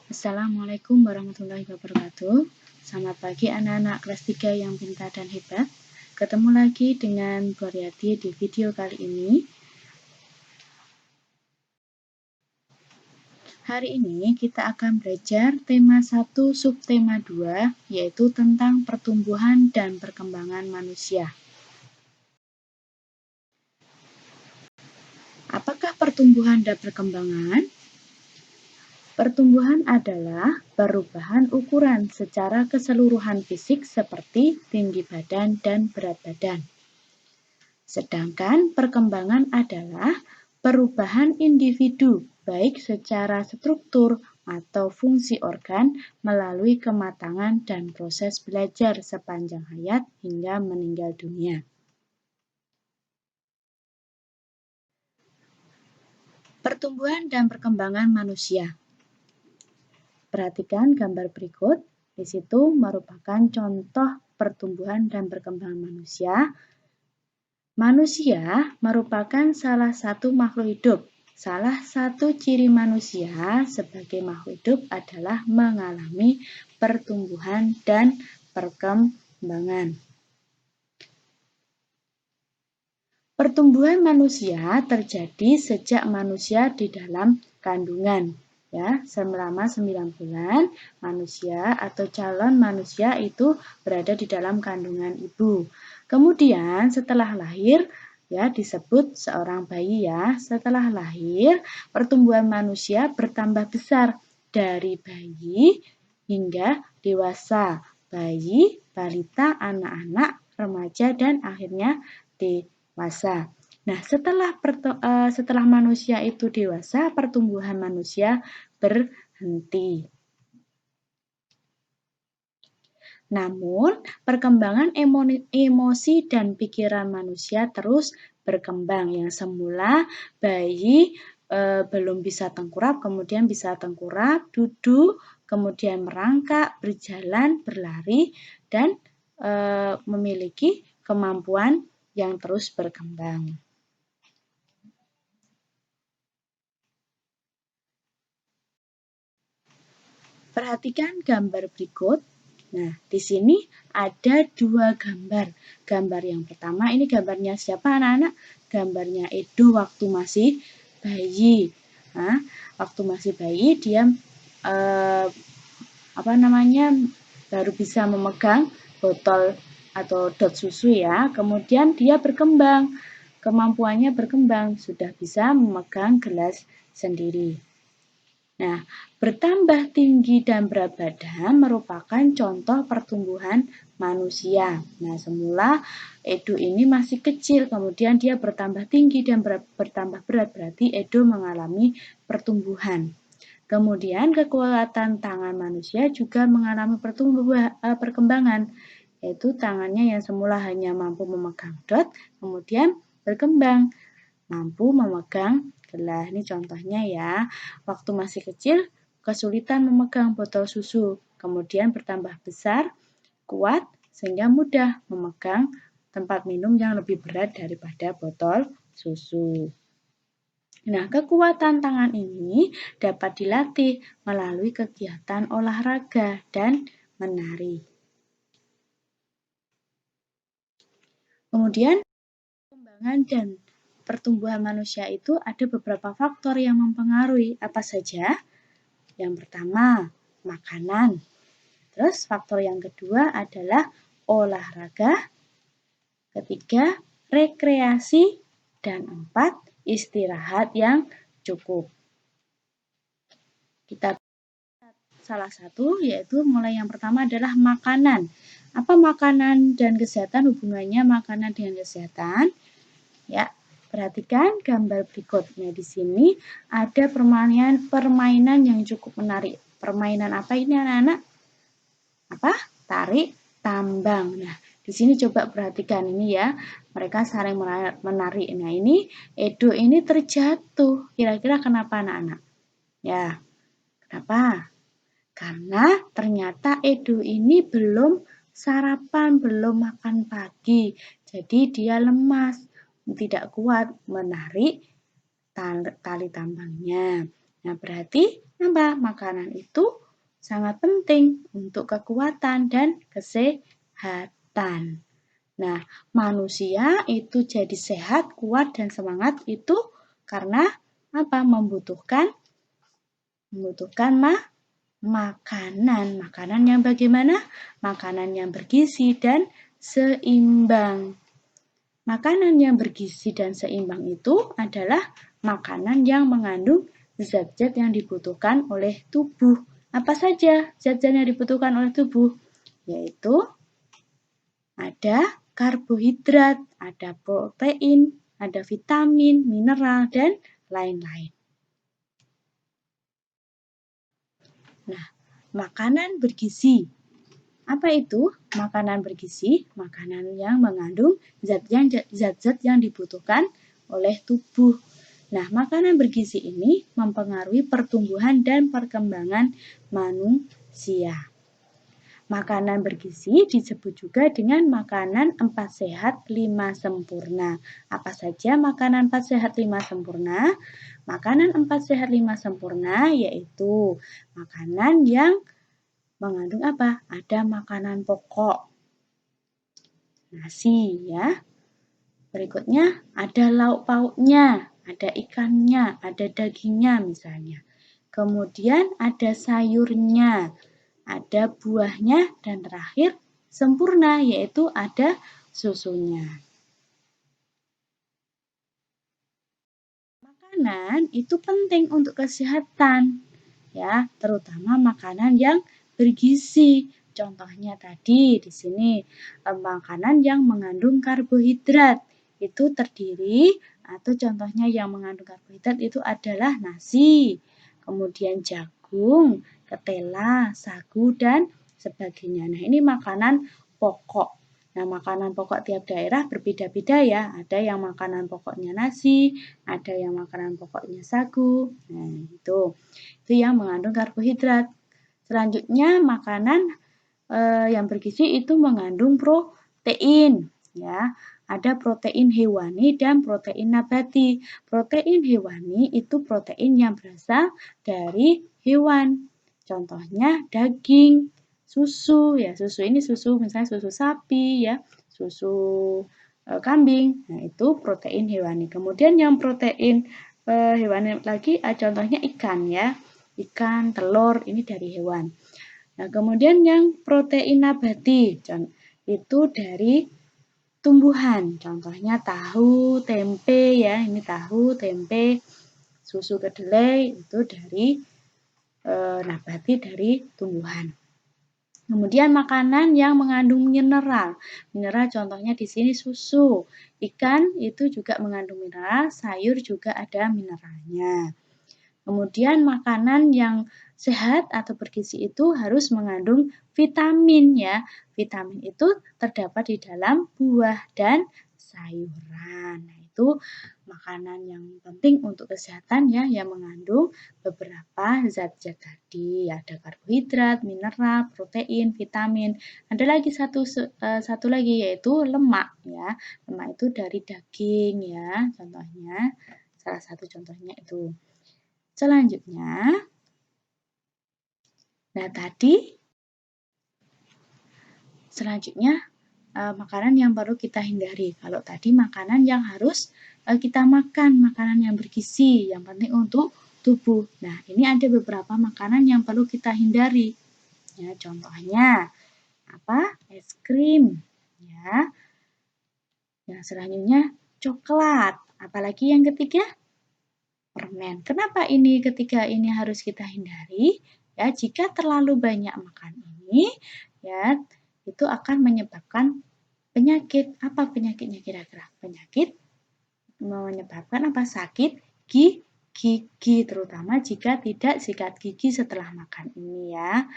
Assalamualaikum warahmatullahi wabarakatuh. Selamat pagi anak-anak kelas 3 yang pintar dan hebat. Ketemu lagi dengan Bu Aryati di video kali ini. Hari ini kita akan belajar tema 1 subtema 2, yaitu tentang pertumbuhan dan perkembangan manusia. Apakah pertumbuhan dan perkembangan? Pertumbuhan adalah perubahan ukuran secara keseluruhan fisik seperti tinggi badan dan berat badan. Sedangkan perkembangan adalah perubahan individu baik secara struktur atau fungsi organ melalui kematangan dan proses belajar sepanjang hayat hingga meninggal dunia. Pertumbuhan dan perkembangan manusia. Perhatikan gambar berikut. Di situ merupakan contoh pertumbuhan dan perkembangan manusia. Manusia merupakan salah satu makhluk hidup. Salah satu ciri manusia sebagai makhluk hidup adalah mengalami pertumbuhan dan perkembangan. Pertumbuhan manusia terjadi sejak manusia di dalam kandungan. Ya, selama 9 bulan manusia atau calon manusia itu berada di dalam kandungan ibu. Kemudian setelah lahir ya disebut seorang bayi ya. Setelah lahir pertumbuhan manusia bertambah besar dari bayi hingga dewasa. Bayi, balita, anak-anak, remaja dan akhirnya dewasa. Nah, setelah manusia itu dewasa, pertumbuhan manusia berhenti. Namun, perkembangan emosi dan pikiran manusia terus berkembang. Yang semula bayi belum bisa tengkurap, kemudian bisa tengkurap, duduk, kemudian merangkak, berjalan, berlari, dan memiliki kemampuan yang terus berkembang. Perhatikan gambar berikut. Nah, di sini ada dua gambar. Gambar yang pertama, ini gambarnya siapa anak-anak? Gambarnya Edo waktu masih bayi. Nah, waktu masih bayi dia baru bisa memegang botol atau dot susu ya. Kemudian dia berkembang, kemampuannya berkembang, sudah bisa memegang gelas sendiri. Nah, bertambah tinggi dan berat badan merupakan contoh pertumbuhan manusia. Nah, semula Edo ini masih kecil, kemudian dia bertambah tinggi dan bertambah berat, berarti Edo mengalami pertumbuhan. Kemudian kekuatan tangan manusia juga mengalami perkembangan, yaitu tangannya yang semula hanya mampu memegang dot, kemudian berkembang, mampu memegang gelas. Ini contohnya ya, waktu masih kecil kesulitan memegang botol susu, kemudian bertambah besar, kuat, sehingga mudah memegang tempat minum yang lebih berat daripada botol susu. Nah, kekuatan tangan ini dapat dilatih melalui kegiatan olahraga dan menari. Kemudian, perkembangan dan pertumbuhan manusia itu ada beberapa faktor yang mempengaruhi. Apa saja? Yang pertama, makanan. Terus faktor yang kedua adalah olahraga. Ketiga, rekreasi. Dan 4, istirahat yang cukup. Kita salah satu, yaitu mulai yang pertama adalah makanan. Apa makanan dan kesehatan, hubungannya makanan dengan kesehatan? Ya, perhatikan gambar berikutnya. Di sini ada permainan yang cukup menarik. Permainan apa ini anak-anak? Apa? Tarik tambang. Nah, di sini coba perhatikan ini ya. Mereka saling menarik. Nah, ini Edo ini terjatuh. Kira-kira kenapa anak-anak? Ya, kenapa? Karena ternyata Edo ini belum sarapan, belum makan pagi. Jadi dia lemas, tidak kuat menarik tali tambangnya. Nah, berarti Makanan itu sangat penting untuk kekuatan dan kesehatan. Nah, manusia itu jadi sehat, kuat, dan semangat itu karena membutuhkan makanan. Makanan yang bagaimana? Makanan yang bergizi dan seimbang. Makanan yang bergizi dan seimbang itu adalah makanan yang mengandung zat-zat yang dibutuhkan oleh tubuh. Apa saja zat-zat yang dibutuhkan oleh tubuh? Yaitu ada karbohidrat, ada protein, ada vitamin, mineral, dan lain-lain. Nah, makanan bergizi. Apa itu makanan bergizi? Makanan yang mengandung zat-zat yang dibutuhkan oleh tubuh. Nah, makanan bergizi ini mempengaruhi pertumbuhan dan perkembangan manusia. Makanan bergizi disebut juga dengan makanan 4 sehat 5 sempurna. Apa saja makanan 4 sehat 5 sempurna? Makanan 4 sehat 5 sempurna yaitu makanan yang mengandung apa? Ada makanan pokok, nasi ya. Berikutnya ada lauk pauknya, ada ikannya, ada dagingnya misalnya. Kemudian ada sayurnya, ada buahnya, dan terakhir sempurna yaitu ada susunya. Makanan itu penting untuk kesehatan ya, terutama makanan yang bergizi. Contohnya tadi di sini makanan yang mengandung karbohidrat itu terdiri atau contohnya yang mengandung karbohidrat itu adalah nasi, kemudian jagung, ketela, sagu, dan sebagainya. Nah, ini makanan pokok. Nah, makanan pokok tiap daerah berbeda-beda ya. Ada yang makanan pokoknya nasi, ada yang makanan pokoknya sagu. Nah, itu yang mengandung karbohidrat. Selanjutnya, makanan yang bergizi itu mengandung protein ya. Ada protein hewani dan protein nabati. Protein hewani itu protein yang berasal dari hewan. Contohnya daging, susu ya. Susu ini susu misalnya susu sapi ya, susu kambing. Nah, itu protein hewani. Kemudian yang protein hewani lagi contohnya ikan ya. Ikan, telur ini dari hewan. Nah, kemudian yang protein nabati itu dari tumbuhan. Contohnya tahu, tempe ya. Ini tahu, tempe, susu kedelai itu dari nabati dari tumbuhan. Kemudian makanan yang mengandung mineral. Mineral contohnya di sini susu. Ikan itu juga mengandung mineral, sayur juga ada mineralnya. Kemudian makanan yang sehat atau bergizi itu harus mengandung vitamin ya. Vitamin itu terdapat di dalam buah dan sayuran. Nah, itu makanan yang penting untuk kesehatan ya yang mengandung beberapa zat-zat tadi. Ada karbohidrat, mineral, protein, vitamin. Ada lagi satu lagi yaitu lemak ya. Lemak itu dari daging ya. Contohnya salah satu contohnya itu. Selanjutnya, makanan yang perlu kita hindari. Kalau tadi makanan yang harus kita makan, makanan yang bergizi, yang penting untuk tubuh. Nah, ini ada beberapa makanan yang perlu kita hindari. Ya, contohnya es krim, ya. Yang selanjutnya coklat. Apalagi yang ketiga? Permen. Kenapa ini ketiga ini harus kita hindari? Ya, jika terlalu banyak makan ini, ya, itu akan menyebabkan penyakit. Apa penyakitnya kira-kira? Penyakit menyebabkan sakit gigi, terutama jika tidak sikat gigi setelah makan ini ya.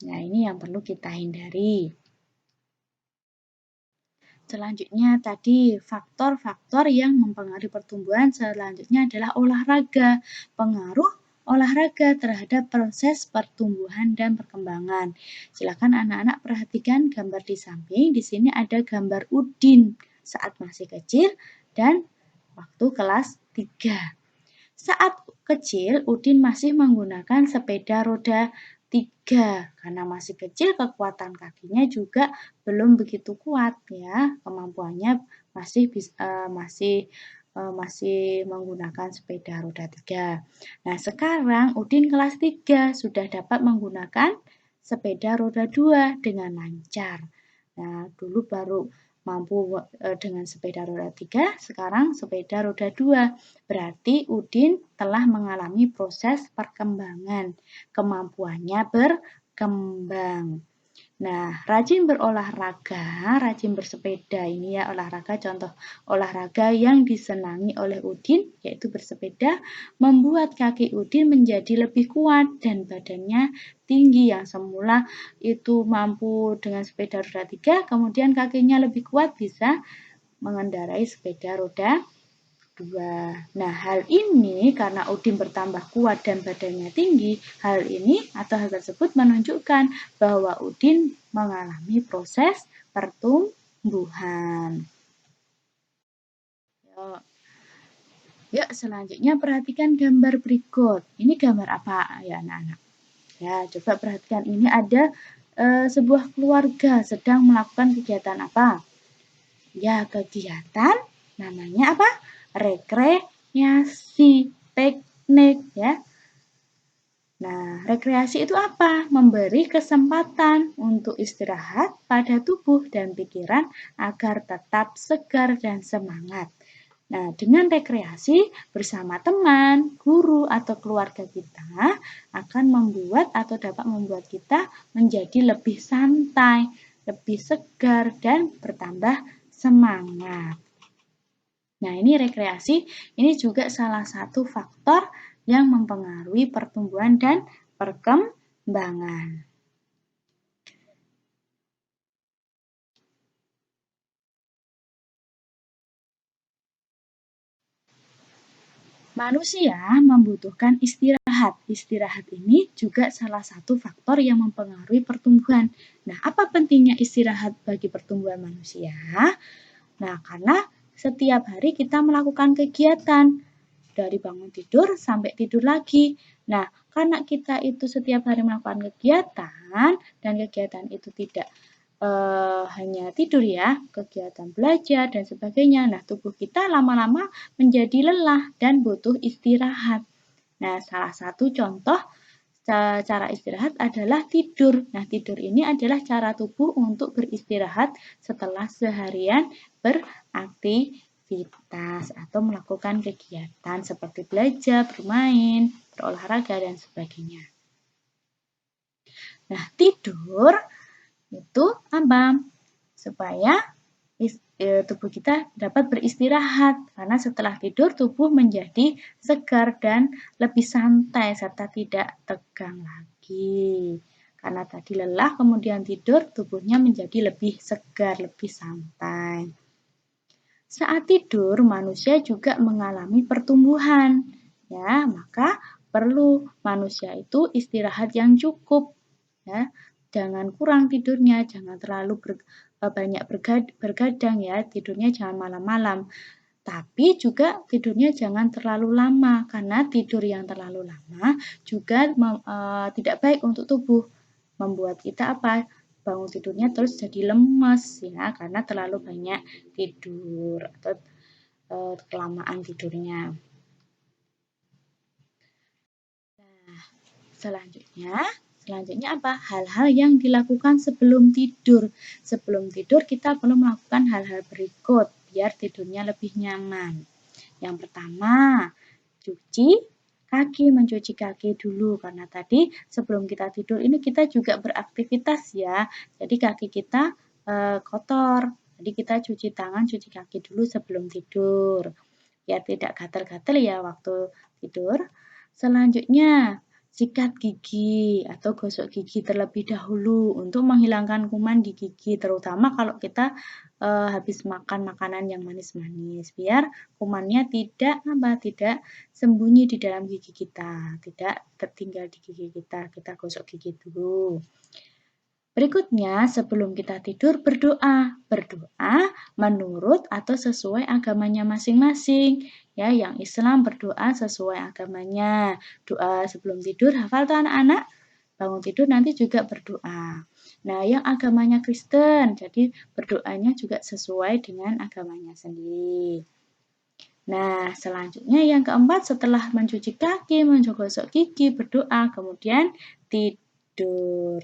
Nah, ini yang perlu kita hindari. Selanjutnya tadi faktor-faktor yang mempengaruhi pertumbuhan selanjutnya adalah olahraga. Pengaruh olahraga terhadap proses pertumbuhan dan perkembangan. Silakan anak-anak perhatikan gambar di samping. Di sini ada gambar Udin saat masih kecil dan waktu kelas 3. Saat kecil, Udin masih menggunakan sepeda roda 3 karena masih kecil, kekuatan kakinya juga belum begitu kuat ya, kemampuannya masih menggunakan sepeda roda 3. Nah, sekarang Udin kelas 3 sudah dapat menggunakan sepeda roda 2 dengan lancar. Nah, dulu baru mampu dengan sepeda roda 3, sekarang sepeda roda 2. Berarti Udin telah mengalami proses perkembangan. Kemampuannya berkembang. Nah, rajin berolahraga, rajin bersepeda, ini ya olahraga, contoh olahraga yang disenangi oleh Udin, yaitu bersepeda, membuat kaki Udin menjadi lebih kuat dan badannya tinggi. Yang semula itu mampu dengan sepeda roda 3, kemudian kakinya lebih kuat, bisa mengendarai sepeda roda 2. Nah, hal ini karena Udin bertambah kuat dan badannya tinggi, hal tersebut menunjukkan bahwa Udin mengalami proses pertumbuhan. Yuk, selanjutnya perhatikan gambar berikut. Ini gambar apa ya anak-anak? Ya, coba perhatikan. Ini ada sebuah keluarga sedang melakukan kegiatan apa? Ya, kegiatan namanya apa? Rekreasi, piknik ya. Nah, rekreasi itu apa? Memberi kesempatan untuk istirahat pada tubuh dan pikiran agar tetap segar dan semangat. Nah, dengan rekreasi bersama teman, guru, atau keluarga kita akan membuat atau dapat membuat kita menjadi lebih santai, lebih segar, dan bertambah semangat. Nah, ini rekreasi, ini juga salah satu faktor yang mempengaruhi pertumbuhan dan perkembangan. Manusia membutuhkan istirahat. Istirahat ini juga salah satu faktor yang mempengaruhi pertumbuhan. Nah, apa pentingnya istirahat bagi pertumbuhan manusia? Nah, karena setiap hari kita melakukan kegiatan dari bangun tidur sampai tidur lagi. Nah, karena kita itu setiap hari melakukan kegiatan dan kegiatan itu tidak hanya tidur ya, kegiatan belajar dan sebagainya. Nah, tubuh kita lama-lama menjadi lelah dan butuh istirahat. Nah, salah satu contoh cara istirahat adalah tidur. Nah, tidur ini adalah cara tubuh untuk beristirahat setelah seharian beraktivitas atau melakukan kegiatan seperti belajar, bermain, berolahraga, dan sebagainya. Nah, tidur itu apa? Supaya tubuh kita dapat beristirahat, karena setelah tidur tubuh menjadi segar dan lebih santai serta tidak tegang lagi. Karena tadi lelah kemudian tidur, tubuhnya menjadi lebih segar, lebih santai. Saat tidur manusia juga mengalami pertumbuhan. Ya, maka perlu manusia itu istirahat yang cukup. Ya, jangan kurang tidurnya, jangan terlalu banyak bergadang ya, tidurnya jangan malam-malam. Tapi juga tidurnya jangan terlalu lama, karena tidur yang terlalu lama juga tidak baik untuk tubuh. Membuat kita apa? Bangun tidurnya terus jadi lemes ya, karena terlalu banyak tidur atau kelamaan tidurnya. Nah, Selanjutnya apa? Hal-hal yang dilakukan sebelum tidur. Sebelum tidur kita perlu melakukan hal-hal berikut biar tidurnya lebih nyaman. Yang pertama, mencuci kaki dulu karena tadi sebelum kita tidur ini kita juga beraktivitas ya. Jadi kaki kita kotor. Jadi kita cuci tangan, cuci kaki dulu sebelum tidur. Biar tidak gatal-gatal ya waktu tidur. Selanjutnya, sikat gigi atau gosok gigi terlebih dahulu untuk menghilangkan kuman di gigi, terutama kalau kita habis makan makanan yang manis-manis, biar kumannya tidak sembunyi di dalam gigi kita, tidak tertinggal di gigi kita. Kita gosok gigi dulu. Berikutnya, sebelum kita tidur, berdoa. Berdoa menurut atau sesuai agamanya masing-masing. Ya, yang Islam berdoa sesuai agamanya. Doa sebelum tidur, hafal tuh anak-anak. Bangun tidur nanti juga berdoa. Nah, yang agamanya Kristen, jadi berdoanya juga sesuai dengan agamanya sendiri. Nah, selanjutnya yang keempat, setelah mencuci kaki, menggosok gigi, berdoa, kemudian tidur.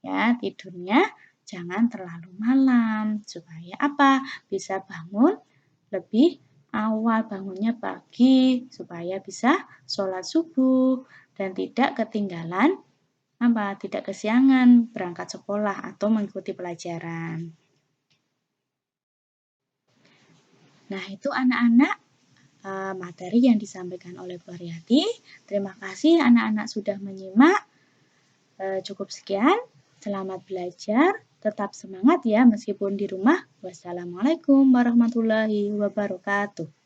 Ya, tidurnya jangan terlalu malam supaya apa? Bisa bangun lebih awal, bangunnya pagi supaya bisa sholat subuh dan tidak ketinggalan apa? Tidak kesiangan berangkat sekolah atau mengikuti pelajaran. Nah, itu anak-anak materi yang disampaikan oleh Bu Aryati. Terima kasih anak-anak sudah menyimak. Cukup sekian. Selamat belajar. Tetap semangat ya meskipun di rumah. Wassalamualaikum warahmatullahi wabarakatuh.